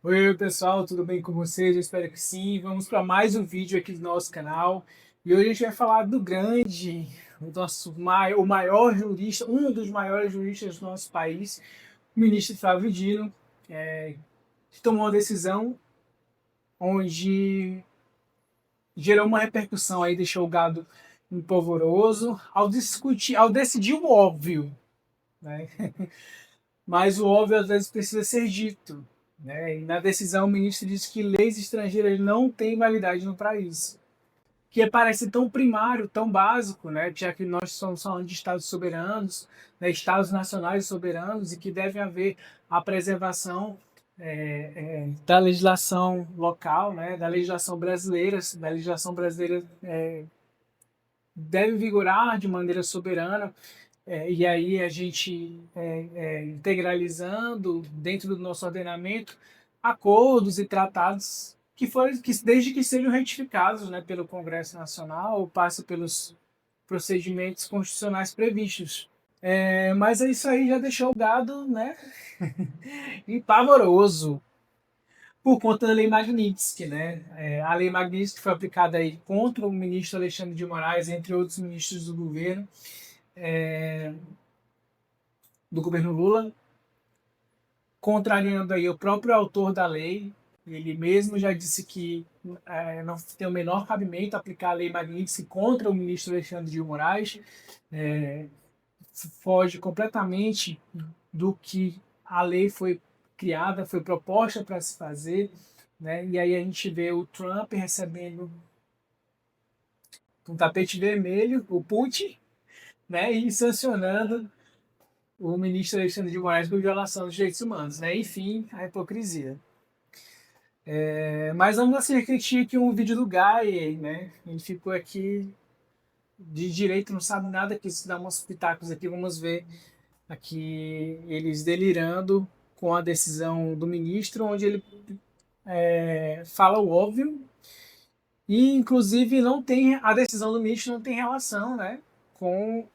Oi, pessoal, tudo bem com vocês? Eu espero que sim. Vamos para mais um vídeo aqui do nosso canal. E hoje a gente vai falar do grande, o maior jurista, um dos maiores juristas do nosso país, o ministro Flávio Dino, que tomou uma decisão onde gerou uma repercussão aí, deixou o gado empolvoroso ao decidir o óbvio, né? Mas o óbvio às vezes precisa ser dito, né? E na decisão o ministro disse que leis estrangeiras não têm validade no país, que parece tão primário, tão básico, né? Já que nós estamos falando de estados soberanos, né? Estados nacionais soberanos e que deve haver a preservação da legislação local, né? Da legislação brasileira deve vigorar de maneira soberana. E aí a gente integralizando dentro do nosso ordenamento acordos e tratados que desde que sejam retificados, né, pelo Congresso Nacional ou passem pelos procedimentos constitucionais previstos. Mas isso aí já deixou o gado, né, pavoroso por conta da Lei Magnitsky, né? A Lei Magnitsky foi aplicada aí contra o ministro Alexandre de Moraes, entre outros ministros do governo, do governo Lula, contrariando aí o próprio autor da lei. Ele mesmo já disse que não tem o menor cabimento aplicar a lei Magnitsky contra o ministro Alexandre de Moraes. É, Foge completamente do que a lei foi criada, foi proposta para se fazer. Né? E aí a gente vê o Trump recebendo um tapete vermelho, o Putin, né? E sancionando o ministro Alexandre de Moraes por violação dos direitos humanos. Né? Enfim, a hipocrisia. Mas vamos assistir aqui um vídeo do Guy, né? Ele ficou aqui de direito, não sabe nada, quis dar uns pitacos aqui, vamos ver aqui eles delirando com a decisão do ministro, onde ele fala o óbvio e inclusive não tem a decisão do ministro não tem relação, né, com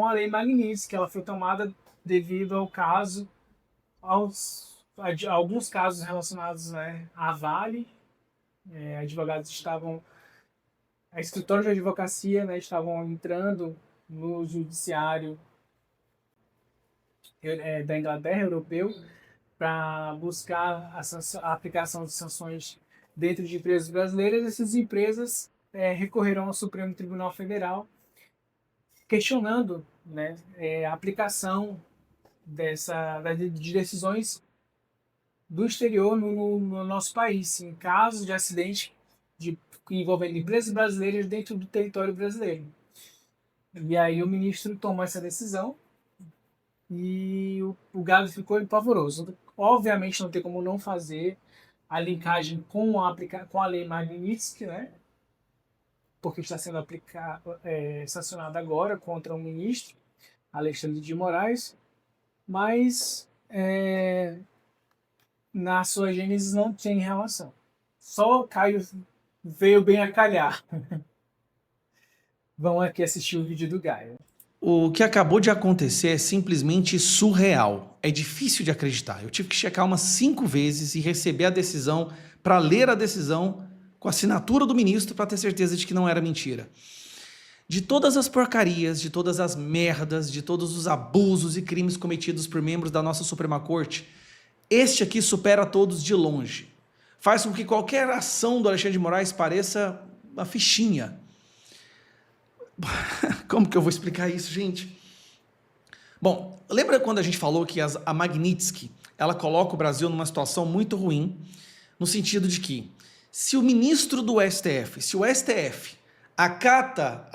a lei Magnitsky, que ela foi tomada devido ao caso a alguns casos relacionados, né, à Vale. Advogados estavam escritórios de advocacia, né, estavam entrando no judiciário da Inglaterra, europeu, para buscar a aplicação de sanções dentro de empresas brasileiras. Essas empresas recorreram ao Supremo Tribunal Federal questionando, né, a aplicação de decisões do exterior no nosso país, em casos de acidente envolvendo empresas brasileiras dentro do território brasileiro. E aí o ministro tomou essa decisão e o gado ficou pavoroso. Obviamente não tem como não fazer a linkagem com a lei Magnitsky, né? Porque está sendo sancionada agora contra o ministro Alexandre de Moraes, mas na sua gênese não tem relação. Só Caio veio bem a calhar. Vamos aqui assistir o vídeo do Gaio. O que acabou de acontecer é simplesmente surreal. É difícil de acreditar. Eu tive que checar umas 5 vezes e receber a decisão para ler a decisão com a assinatura do ministro para ter certeza de que não era mentira. De todas as porcarias, de todas as merdas, de todos os abusos e crimes cometidos por membros da nossa Suprema Corte, este aqui supera todos de longe. Faz com que qualquer ação do Alexandre de Moraes pareça uma fichinha. Como que eu vou explicar isso, gente? Bom, lembra quando a gente falou que a Magnitsky, ela coloca o Brasil numa situação muito ruim, no sentido de que, se o ministro do STF, se o STF acata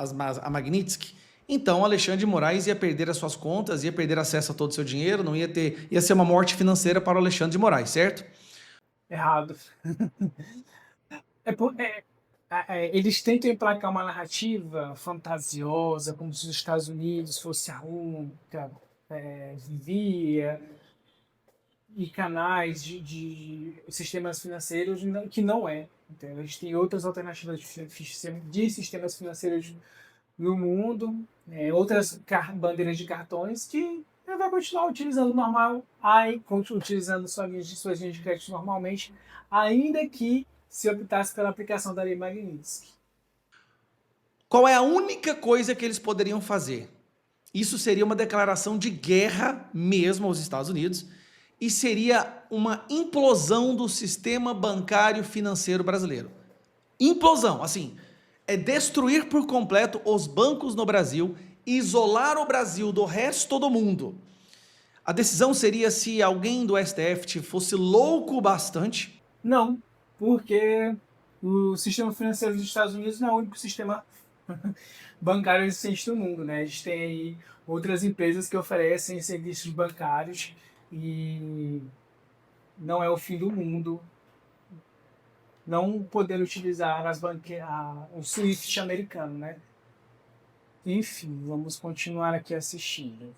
a Magnitsky, então Alexandre de Moraes ia perder as suas contas, ia perder acesso a todo o seu dinheiro, não ia ser uma morte financeira para o Alexandre de Moraes, certo? Errado. Eles tentam emplacar uma narrativa fantasiosa, como se os Estados Unidos fosse a única via e canais de sistemas financeiros que não é. Entendeu? A gente tem outras alternativas de sistemas financeiros no mundo, outras bandeiras de cartões que vai continuar utilizando normal, utilizando suas linhas de crédito normalmente, ainda que se optasse pela aplicação da Lei Magnitsky. Qual é a única coisa que eles poderiam fazer? Isso seria uma declaração de guerra mesmo aos Estados Unidos e seria uma implosão do sistema bancário financeiro brasileiro. Implosão, assim, é destruir por completo os bancos no Brasil, isolar o Brasil do resto do mundo. A decisão seria se alguém do STF fosse louco bastante. Não, porque o sistema financeiro dos Estados Unidos não é o único sistema bancário existente no mundo, né? A gente tem aí outras empresas que oferecem serviços bancários e não é o fim do mundo não poder utilizar o Swift americano, né? Enfim, vamos continuar aqui assistindo.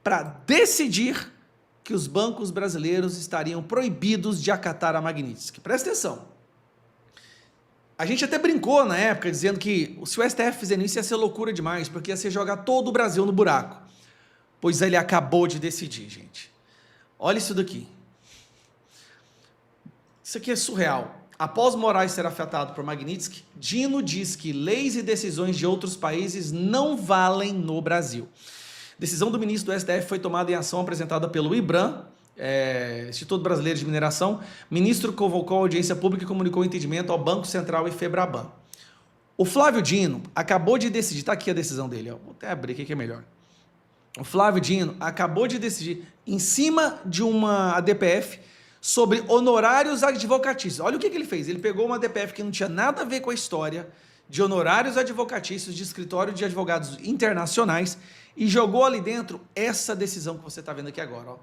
Para decidir que os bancos brasileiros estariam proibidos de acatar a Magnitsky. Presta atenção. A gente até brincou na época, dizendo que se o STF fizendo isso ia ser loucura demais, porque ia ser jogar todo o Brasil no buraco. Pois ele acabou de decidir, gente. Olha isso daqui. Isso aqui é surreal. Após Moraes ser afetado por Magnitsky, Dino diz que leis e decisões de outros países não valem no Brasil. Decisão do ministro do STF foi tomada em ação apresentada pelo IBRAM, Instituto Brasileiro de Mineração. O ministro convocou a audiência pública e comunicou o entendimento ao Banco Central e Febraban. O Flávio Dino acabou de decidir, está aqui a decisão dele, ó, vou até abrir aqui que é melhor. O Flávio Dino acabou de decidir, em cima de uma ADPF, sobre honorários advocatícios. Olha o que ele fez, ele pegou uma ADPF que não tinha nada a ver com a história, de honorários advocatícios de escritório de advogados internacionais, e jogou ali dentro essa decisão que você está vendo aqui agora. Ó.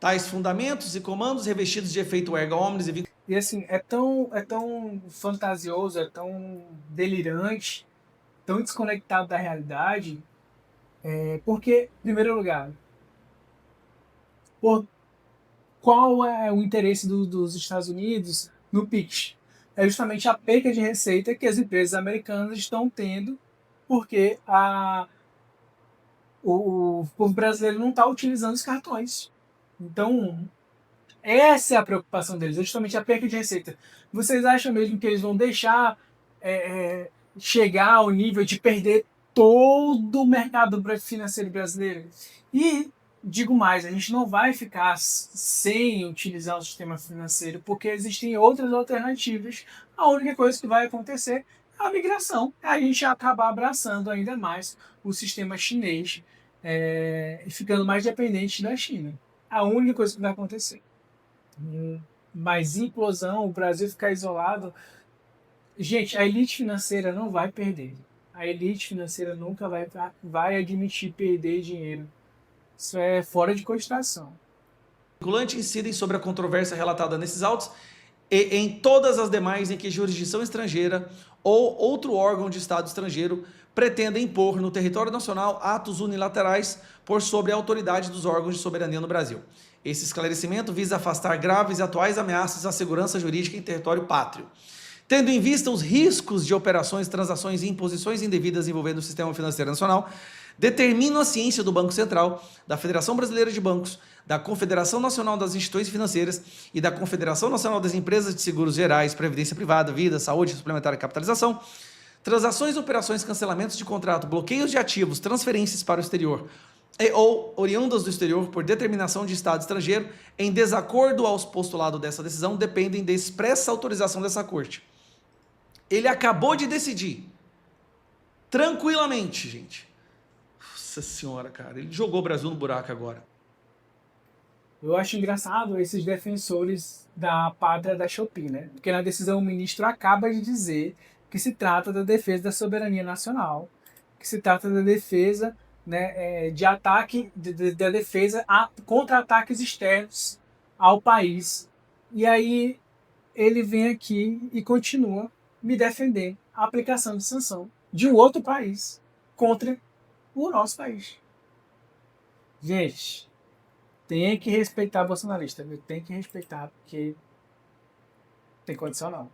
Tais fundamentos e comandos revestidos de efeito erga omnes e assim, é tão fantasioso, é tão delirante, tão desconectado da realidade, porque, em primeiro lugar, qual é o interesse dos Estados Unidos no PIX? É justamente a perca de receita que as empresas americanas estão tendo, porque o povo brasileiro não está utilizando os cartões. Então, essa é a preocupação deles, é justamente a perca de receita. Vocês acham mesmo que eles vão deixar chegar ao nível de perder todo o mercado financeiro brasileiro? E, digo mais, a gente não vai ficar sem utilizar o sistema financeiro, porque existem outras alternativas. A única coisa que vai acontecer é a migração. A gente acabar abraçando ainda mais o sistema chinês e ficando mais dependente da China. A única coisa que vai acontecer. Mas implosão, o Brasil ficar isolado. Gente, a elite financeira não vai perder. A elite financeira nunca vai admitir perder dinheiro. Isso é fora de cogitação. Vinculantes incidem sobre a controvérsia relatada nesses autos e em todas as demais em que jurisdição estrangeira ou outro órgão de Estado estrangeiro pretenda impor no território nacional atos unilaterais por sobre a autoridade dos órgãos de soberania no Brasil. Esse esclarecimento visa afastar graves e atuais ameaças à segurança jurídica em território pátrio. Tendo em vista os riscos de operações, transações e imposições indevidas envolvendo o sistema financeiro nacional, determino a ciência do Banco Central, da Federação Brasileira de Bancos, da Confederação Nacional das Instituições Financeiras e da Confederação Nacional das Empresas de Seguros Gerais, Previdência Privada, Vida, Saúde, Suplementar e Capitalização, transações, operações, cancelamentos de contrato, bloqueios de ativos, transferências para o exterior e ou oriundas do exterior por determinação de Estado estrangeiro em desacordo aos postulados dessa decisão dependem da expressa autorização dessa Corte. Ele acabou de decidir. Tranquilamente, gente. Nossa senhora, cara. Ele jogou o Brasil no buraco agora. Eu acho engraçado esses defensores da pátria da Shopee, né? Porque na decisão o ministro acaba de dizer que se trata da defesa da soberania nacional, que se trata da defesa, né, de ataque, da defesa contra ataques externos ao país. E aí ele vem aqui e continua me defender a aplicação de sanção de um outro país contra o nosso país. Gente, tem que respeitar o bolsonarista, viu? Tem que respeitar, porque tem condição não.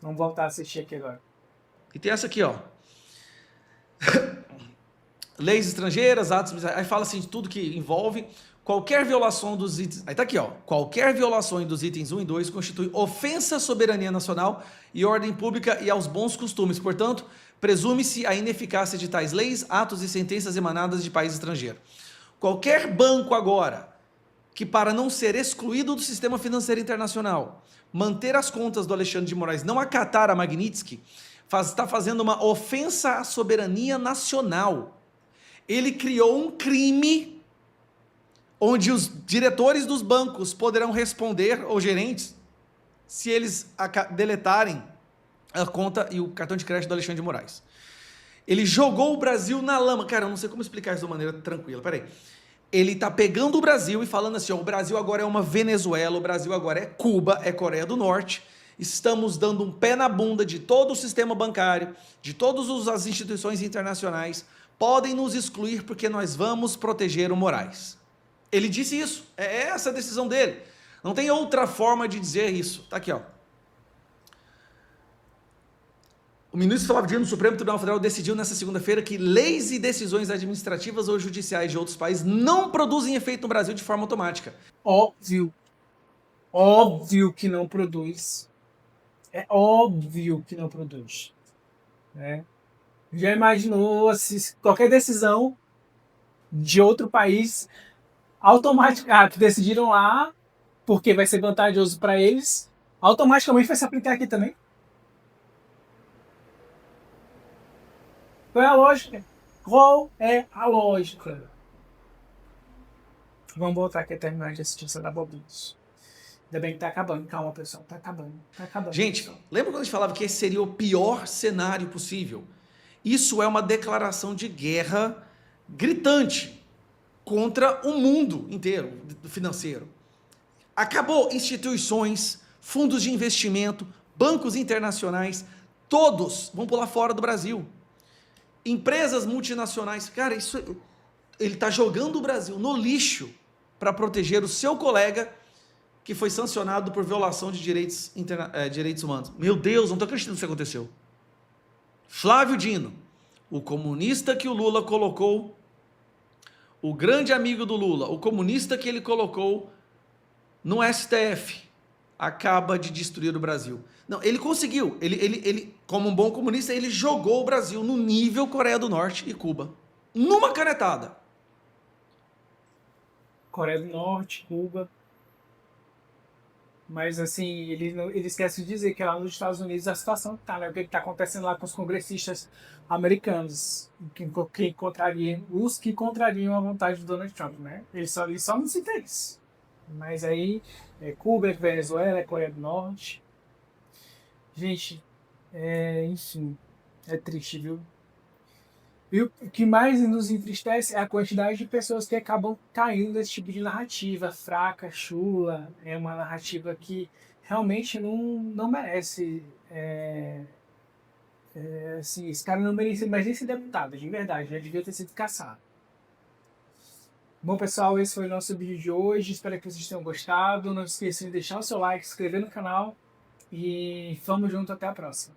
Vamos voltar a assistir aqui agora. E tem essa aqui, ó. leis estrangeiras, atos... Aí fala assim de tudo que envolve qualquer violação dos itens... Aí tá aqui, ó. Qualquer violação dos itens 1 e 2 constitui ofensa à soberania nacional e ordem pública e aos bons costumes. Portanto, presume-se a ineficácia de tais leis, atos e sentenças emanadas de país estrangeiro. Qualquer banco agora que, para não ser excluído do sistema financeiro internacional, manter as contas do Alexandre de Moraes, não acatar a Magnitsky, está fazendo uma ofensa à soberania nacional. Ele criou um crime onde os diretores dos bancos poderão responder, ou gerentes, se eles deletarem a conta e o cartão de crédito do Alexandre de Moraes. Ele jogou o Brasil na lama. Cara, eu não sei como explicar isso de uma maneira tranquila. Peraí. Ele tá pegando o Brasil e falando assim, ó, o Brasil agora é uma Venezuela, o Brasil agora é Cuba, é Coreia do Norte. Estamos dando um pé na bunda de todo o sistema bancário, de todas as instituições internacionais. Podem nos excluir porque nós vamos proteger o Moraes. Ele disse isso. É essa a decisão dele. Não tem outra forma de dizer isso. Tá aqui, ó. O ministro Flávio Dino, no Supremo Tribunal Federal, decidiu nesta segunda-feira que leis e decisões administrativas ou judiciais de outros países não produzem efeito no Brasil de forma automática. Óbvio. Óbvio que não produz. É óbvio que não produz. Né? Já imaginou se qualquer decisão de outro país automática, que decidiram lá, porque vai ser vantajoso para eles, automaticamente vai se aplicar aqui também? Qual é a lógica? Qual é a lógica? Vamos voltar aqui a terminar de assistir essa da Bobinhos. Ainda bem que tá acabando. Calma, pessoal. Tá acabando. Tá acabando. Gente, lembra quando a gente falava que esse seria o pior cenário possível? Isso é uma declaração de guerra gritante contra o mundo inteiro financeiro. Acabou instituições, fundos de investimento, bancos internacionais, todos vão pular fora do Brasil. Empresas multinacionais, cara, ele está jogando o Brasil no lixo para proteger o seu colega que foi sancionado por violação de direitos humanos. Meu Deus, não estou acreditando que isso aconteceu. Flávio Dino, o comunista que o Lula colocou, o grande amigo do Lula, o comunista que ele colocou no STF, acaba de destruir o Brasil. Não, ele conseguiu. Ele, como um bom comunista, ele jogou o Brasil no nível Coreia do Norte e Cuba. Numa canetada. Coreia do Norte, Cuba. Mas, assim, ele esquece de dizer que lá nos Estados Unidos a situação tá, né? O que está acontecendo lá com os congressistas americanos, os que contrariam a vontade do Donald Trump, né? Ele só não cita isso. Mas aí, Cuba, Venezuela, Coreia do Norte. Gente, enfim, é triste, viu? E o que mais nos entristece é a quantidade de pessoas que acabam caindo nesse tipo de narrativa fraca, chula. É uma narrativa que realmente não merece. Assim, esse cara não merecia mais nem ser deputado, de verdade, já devia ter sido caçado. Bom, pessoal, esse foi o nosso vídeo de hoje. Espero que vocês tenham gostado. Não se esqueçam de deixar o seu like, se inscrever no canal. E vamos junto, até a próxima.